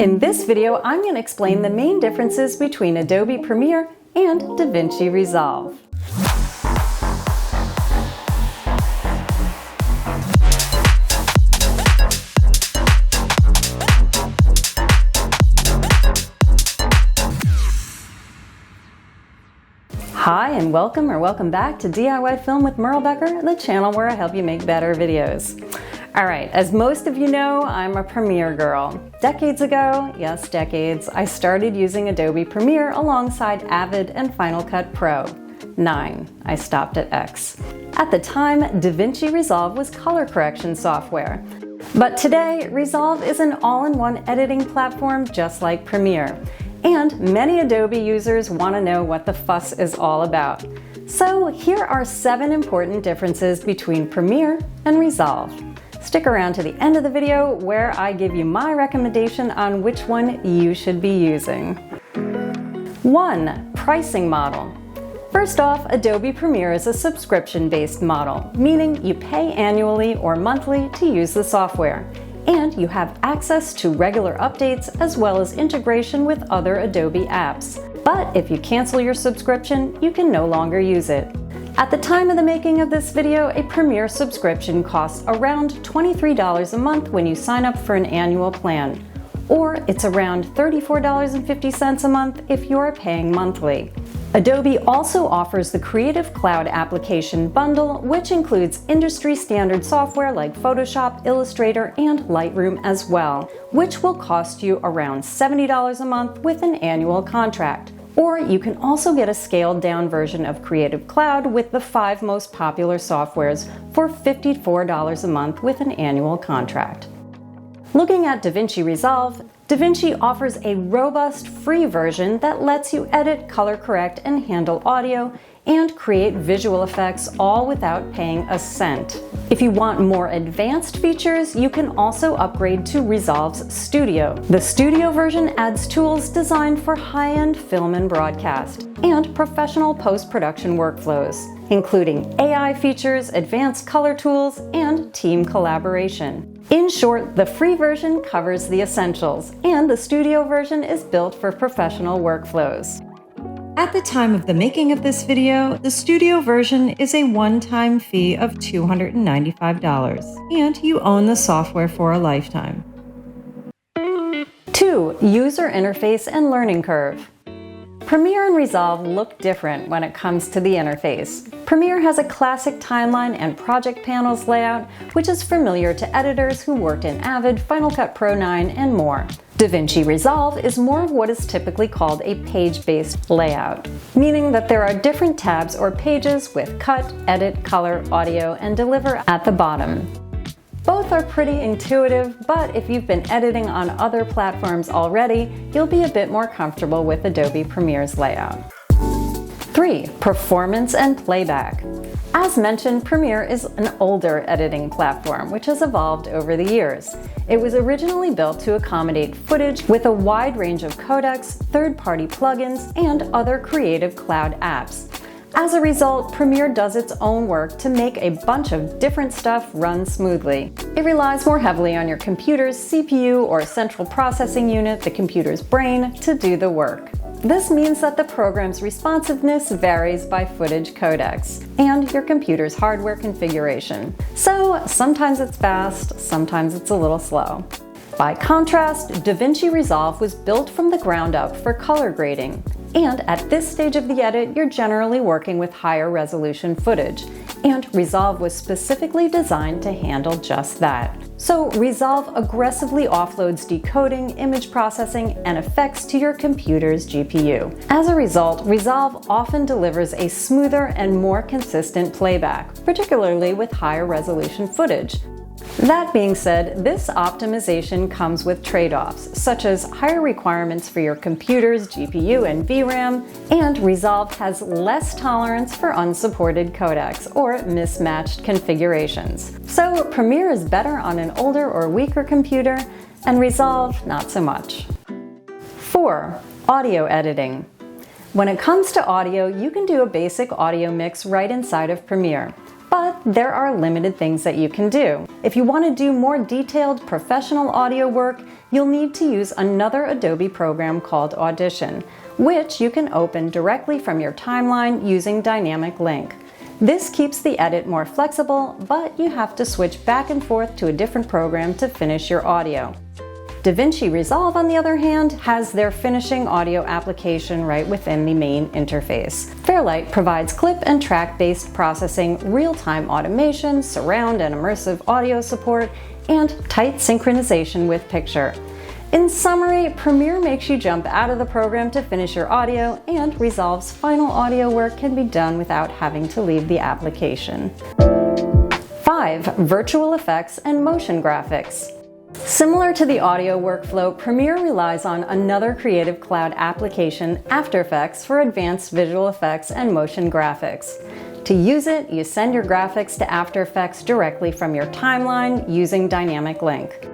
In this video, I'm going to explain the main differences between Adobe Premiere and DaVinci Resolve. Hi and welcome back to DIY Film with Merle Becker, the channel where I help you make better videos. Alright, as most of you know, I'm a Premiere girl. Decades ago, yes decades, I started using Adobe Premiere alongside Avid and Final Cut Pro. 9. I stopped at X. At the time, DaVinci Resolve was color correction software. But today, Resolve is an all-in-one editing platform just like Premiere. And many Adobe users want to know what the fuss is all about. So here are 7 important differences between Premiere and Resolve. Stick around to the end of the video where I give you my recommendation on which one you should be using. 1. Pricing model. First off, Adobe Premiere is a subscription-based model, meaning you pay annually or monthly to use the software. And you have access to regular updates as well as integration with other Adobe apps. But if you cancel your subscription, you can no longer use it. At the time of the making of this video, a Premiere subscription costs around $23 a month when you sign up for an annual plan. Or it's around $34.50 a month if you're paying monthly. Adobe also offers the Creative Cloud application bundle, which includes industry standard software like Photoshop, Illustrator, and Lightroom as well, which will cost you around $70 a month with an annual contract. Or you can also get a scaled down version of Creative Cloud with the 5 most popular softwares for $54 a month with an annual contract. Looking at DaVinci Resolve, DaVinci offers a robust free version that lets you edit, color correct, and handle audio and create visual effects all without paying a cent. If you want more advanced features, you can also upgrade to Resolve's Studio. The Studio version adds tools designed for high-end film and broadcast and professional post-production workflows, including AI features, advanced color tools, and team collaboration. In short, the free version covers the essentials, and the Studio version is built for professional workflows. At the time of the making of this video, the Studio version is a one-time fee of $295, and you own the software for a lifetime. 2. User interface and learning curve. Premiere and Resolve look different when it comes to the interface. Premiere has a classic timeline and project panels layout, which is familiar to editors who worked in Avid, Final Cut Pro 9, and more. DaVinci Resolve is more of what is typically called a page-based layout, meaning that there are different tabs or pages with cut, edit, color, audio, and deliver at the bottom. Both are pretty intuitive, but if you've been editing on other platforms already, you'll be a bit more comfortable with Adobe Premiere's layout. 3. Performance and playback. As mentioned, Premiere is an older editing platform which has evolved over the years. It was originally built to accommodate footage with a wide range of codecs, third-party plugins, and other Creative Cloud apps. As a result, Premiere does its own work to make a bunch of different stuff run smoothly. It relies more heavily on your computer's CPU or central processing unit, the computer's brain, to do the work. This means that the program's responsiveness varies by footage codecs and your computer's hardware configuration. So sometimes it's fast, sometimes it's a little slow. By contrast, DaVinci Resolve was built from the ground up for color grading. And at this stage of the edit, you're generally working with higher resolution footage. And Resolve was specifically designed to handle just that. So Resolve aggressively offloads decoding, image processing, and effects to your computer's GPU. As a result, Resolve often delivers a smoother and more consistent playback, particularly with higher resolution footage. That being said, this optimization comes with trade-offs, such as higher requirements for your computer's GPU and VRAM, and Resolve has less tolerance for unsupported codecs or mismatched configurations. So Premiere is better on an older or weaker computer, and Resolve not so much. 4. Audio editing. When it comes to audio, you can do a basic audio mix right inside of Premiere. But there are limited things that you can do. If you want to do more detailed professional audio work, you'll need to use another Adobe program called Audition, which you can open directly from your timeline using Dynamic Link. This keeps the edit more flexible, but you have to switch back and forth to a different program to finish your audio. DaVinci Resolve, on the other hand, has their finishing audio application right within the main interface. Fairlight provides clip and track-based processing, real-time automation, surround and immersive audio support, and tight synchronization with picture. In summary, Premiere makes you jump out of the program to finish your audio, and Resolve's final audio work can be done without having to leave the application. 5. Virtual effects and motion graphics. Similar to the audio workflow, Premiere relies on another Creative Cloud application, After Effects, for advanced visual effects and motion graphics. To use it, you send your graphics to After Effects directly from your timeline using Dynamic Link.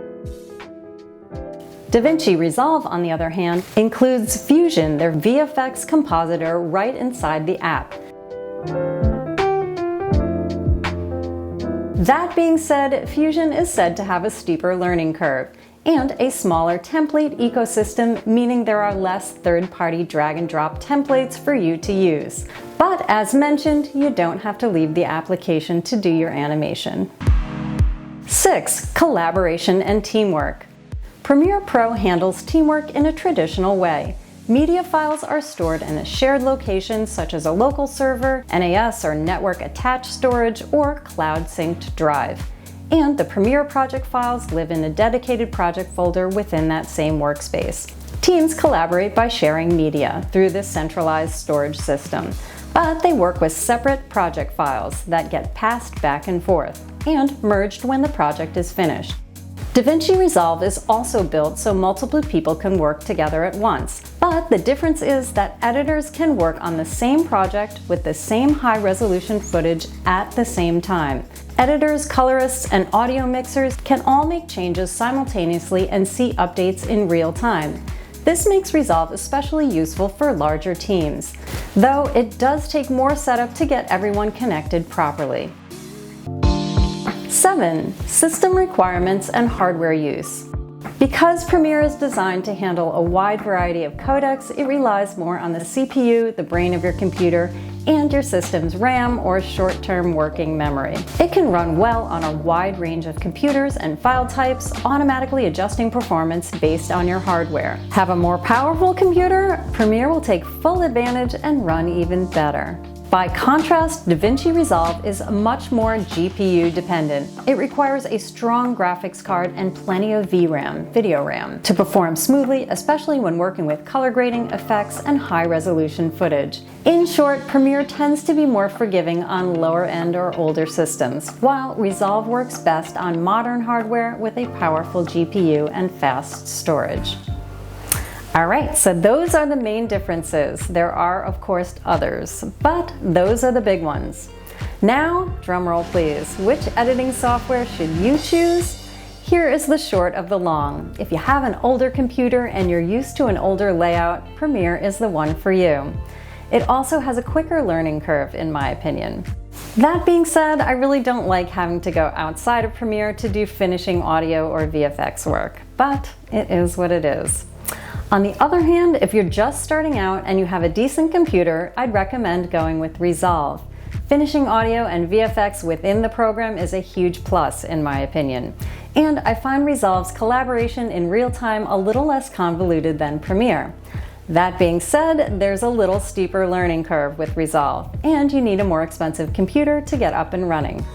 DaVinci Resolve, on the other hand, includes Fusion, their VFX compositor, right inside the app. That being said, Fusion is said to have a steeper learning curve and a smaller template ecosystem, meaning there are less third-party drag-and-drop templates for you to use. But as mentioned, you don't have to leave the application to do your animation. 6. Collaboration and teamwork. Premiere Pro handles teamwork in a traditional way. Media files are stored in a shared location such as a local server, NAS or network-attached storage, or cloud-synced drive. And the Premiere project files live in a dedicated project folder within that same workspace. Teams collaborate by sharing media through this centralized storage system, but they work with separate project files that get passed back and forth and merged when the project is finished. DaVinci Resolve is also built so multiple people can work together at once, but the difference is that editors can work on the same project with the same high-resolution footage at the same time. Editors, colorists, and audio mixers can all make changes simultaneously and see updates in real time. This makes Resolve especially useful for larger teams, though it does take more setup to get everyone connected properly. 7. System requirements and hardware use. Because Premiere is designed to handle a wide variety of codecs, it relies more on the CPU, the brain of your computer, and your system's RAM or short-term working memory. It can run well on a wide range of computers and file types, automatically adjusting performance based on your hardware. Have a more powerful computer? Premiere will take full advantage and run even better. By contrast, DaVinci Resolve is much more GPU dependent. It requires a strong graphics card and plenty of VRAM, video RAM, to perform smoothly, especially when working with color grading, effects, and high-resolution footage. In short, Premiere tends to be more forgiving on lower-end or older systems, while Resolve works best on modern hardware with a powerful GPU and fast storage. Alright, so those are the main differences. There are, of course, others, but those are the big ones. Now, drumroll please, which editing software should you choose? Here is the short of the long. If you have an older computer and you're used to an older layout, Premiere is the one for you. It also has a quicker learning curve, in my opinion. That being said, I really don't like having to go outside of Premiere to do finishing audio or VFX work, but it is what it is. On the other hand, if you're just starting out and you have a decent computer, I'd recommend going with Resolve. Finishing audio and VFX within the program is a huge plus, in my opinion. And I find Resolve's collaboration in real time a little less convoluted than Premiere. That being said, there's a little steeper learning curve with Resolve, and you need a more expensive computer to get up and running.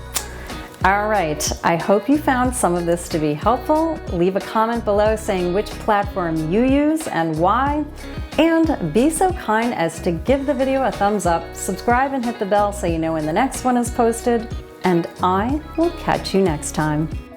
Alright, I hope you found some of this to be helpful. Leave a comment below saying which platform you use and why. And be so kind as to give the video a thumbs up, subscribe and hit the bell so you know when the next one is posted. And I will catch you next time.